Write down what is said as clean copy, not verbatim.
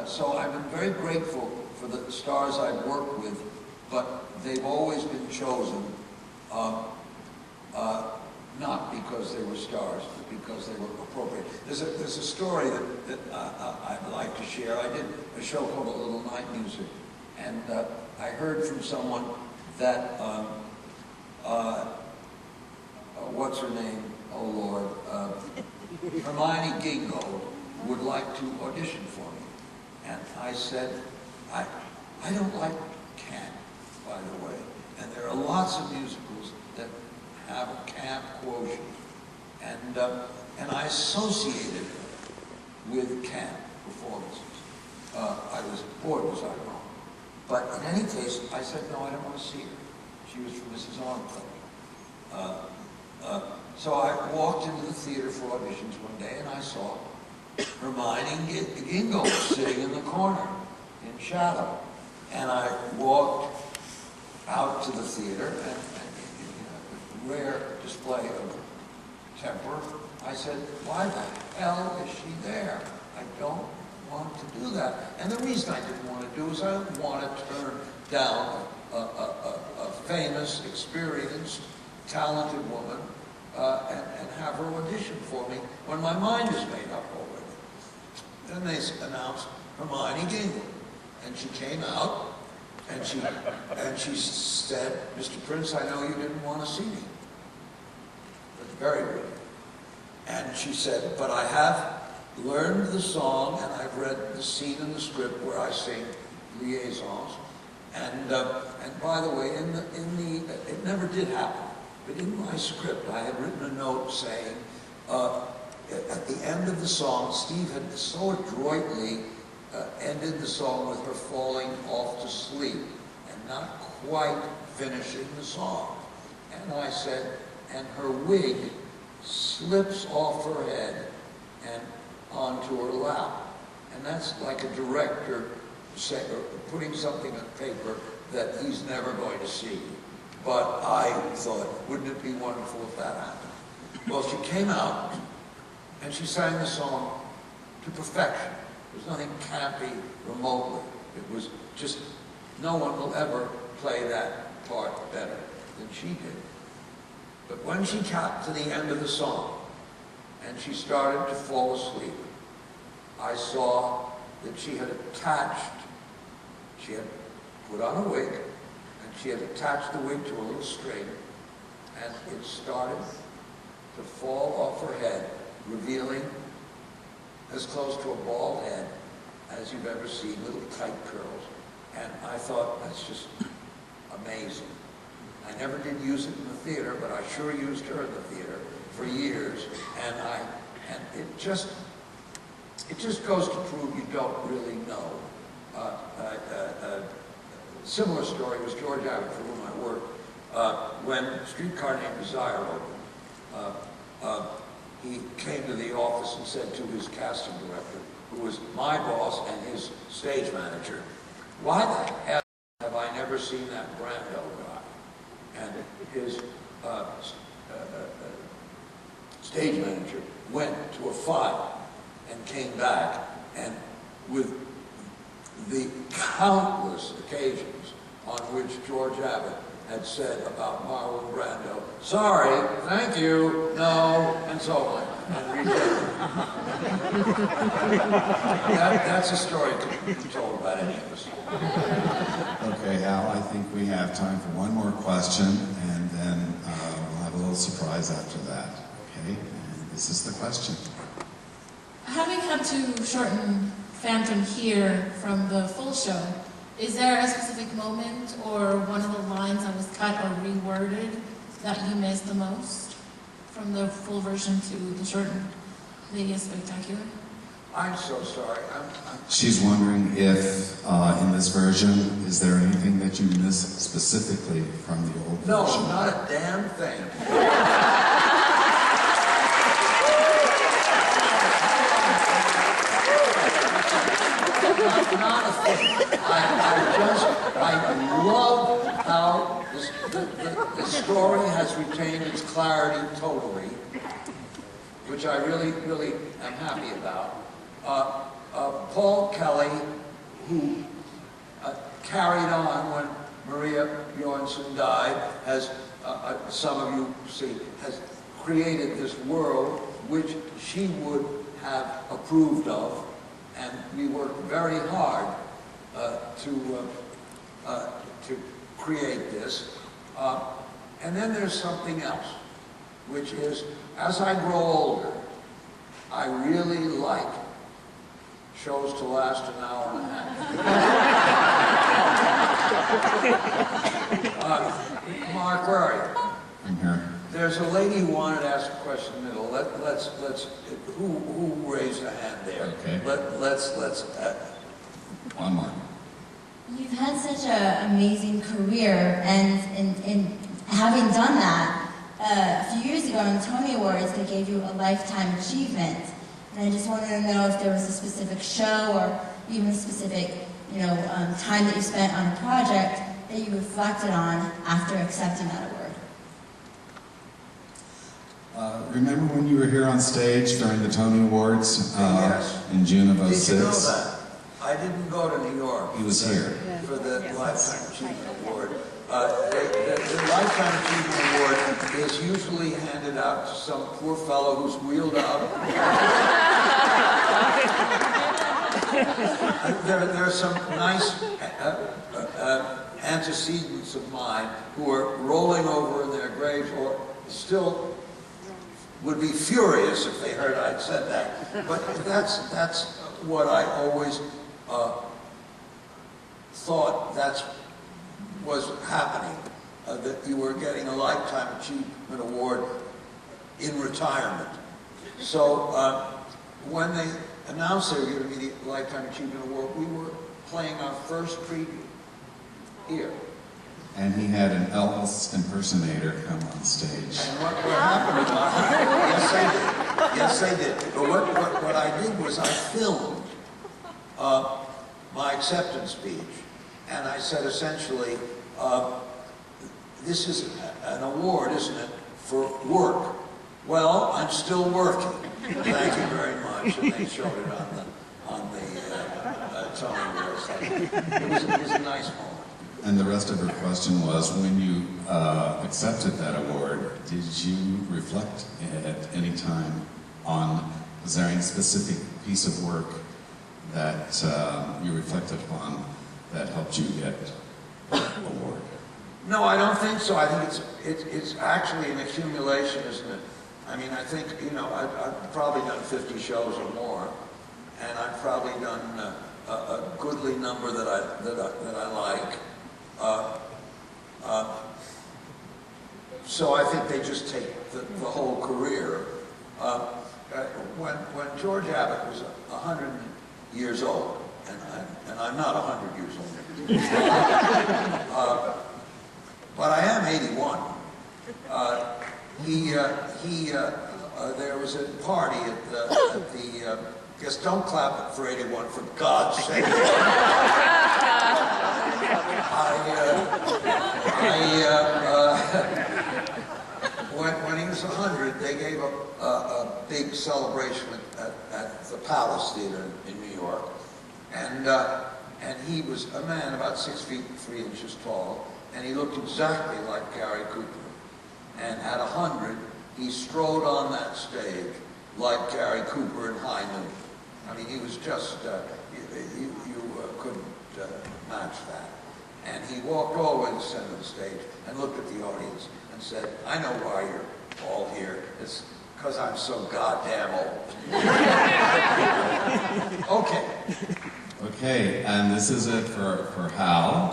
So I've been very grateful for the stars I've worked with, but they've always been chosen not because they were stars, but because they were appropriate. There's a story that I'd like to share. I did a show called A Little Night Music, and I heard from someone that, what's her name? Oh Lord, Hermione Gingold would like to audition for me. And I said, I don't like camp, by the way. And there are lots of musicals that have a camp quotient. And I associated it with camp performances. Boy, was I wrong. But in any case, I said, no, I don't want to see her. She was from Mrs. Armstrong. So I walked into the theater for auditions one day, and I saw Hermione Gingold sitting in the corner in shadow. And I walked out to the theater, and in a rare display of temper, I said, why the hell is she there? I don't want to do that. And the reason I didn't want to do is I didn't want to turn down a famous, experienced, talented woman and have her audition for me when my mind is made up already. Then they announced Hermione Gingold, and she came out, and she said, Mr. Prince, I know you didn't want to see me. That's very rude. And she said, but I have learned the song, and I've read the scene in the script where I sing liaisons. And by the way, it never did happen. But in my script, I had written a note saying, at the end of the song, Steve had so adroitly ended the song with her falling off to sleep and not quite finishing the song. And I said, and her wig slips off her head and onto her lap. And that's like a director putting something on paper that he's never going to see. But I thought, wouldn't it be wonderful if that happened? Well, she came out, and she sang the song to perfection. There's nothing campy remotely. It was just, no one will ever play that part better than she did. But when she got to the end of the song, and she started to fall asleep, I saw that she had put on a wig, and she had attached the wig to a little string, and it started to fall off her head, revealing as close to a bald head as you've ever seen, little tight curls. And I thought, that's just amazing. I never did use it in the theater, but I sure used her in the theater for years. And it just goes to prove you don't really know. Similar story was George Abbott, for whom I worked. When Streetcar Named Desire opened, he came to the office and said to his casting director, who was my boss and his stage manager, why the hell have I never seen that Brando guy? And his stage manager went to a file and came back, and with the countless occasions on which George Abbott had said about Marlon Brando, sorry, thank you, no, and so on, and rejected. That's a story to be told about any of us. Okay, Al, I think we have time for one more question, and then we'll have a little surprise after that, okay? And this is the question. Having had to shorten Phantom here from the full show, is there a specific moment or one of the lines that was cut or reworded that you missed the most from the full version to the shortened Vegas Spectacular? I'm so sorry. She's wondering if, in this version, is there anything that you miss specifically from the old version? No, not a damn thing. Not a thing. I love how the story has retained its clarity totally, which I really, really am happy about. Paul Kelly, who carried on when Maria Bjornsson died, has, some of you see, has created this world which she would have approved of, and we worked very hard to create this. And then there's something else, which is, as I grow older, I really like shows to last an hour and a half. Mark, where are you? I'm here. There's a lady who wanted to ask a question in the middle. Who raised a hand there? Okay. Let's One more. You've had such an amazing career, and in having done that, a few years ago in the Tony Awards, they gave you a lifetime achievement. And I just wanted to know if there was a specific show or even a specific, time that you spent on a project that you reflected on after accepting that award. Remember when you were here on stage during the Tony Awards Yes. in June of Did 06? you know that? I didn't go to New York. He was here. For the Lifetime Achievement Award. The Lifetime Achievement Award is usually handed out to some poor fellow who's wheeled out. There are some nice antecedents of mine who are rolling over in their graves or still would be furious if they heard I'd said that. But that's what I always thought was happening, that you were getting a Lifetime Achievement Award in retirement. So when they announced they were going to be the Lifetime Achievement Award, we were playing our first preview here. And he had an Elvis impersonator come on stage. And what happened was, yes I did. But what I did was I filmed my acceptance speech. And I said essentially, this is an award, isn't it, for work? Well, I'm still working. Thank you very much. And they showed it on the Tony Awards. It was a nice moment. And the rest of her question was, when you accepted that award, did you reflect at any time on, was there any specific piece of work that you reflected upon that helped you get the award? No, I don't think so. I think it's actually an accumulation, isn't it? I mean, I think, I've probably done 50 shows or more, and I've probably done a goodly number that I like. So I think they just take the whole career. When George Abbott was 100 years old, and I'm not 100 years old, but I am 81. There was a party at the guess don't clap for 81 for God's sake. When he was 100, they gave a big celebration at the Palace Theater in New York, and he was a man about 6 feet 3 inches tall, and he looked exactly like Gary Cooper. And at 100, he strode on that stage like Gary Cooper in high noon. I mean, he was just, you couldn't match that. And he walked all the way to the center of the stage and looked at the audience and said, I know why you're all here. It's because I'm so goddamn old. Okay. Okay, and this is it for Hal.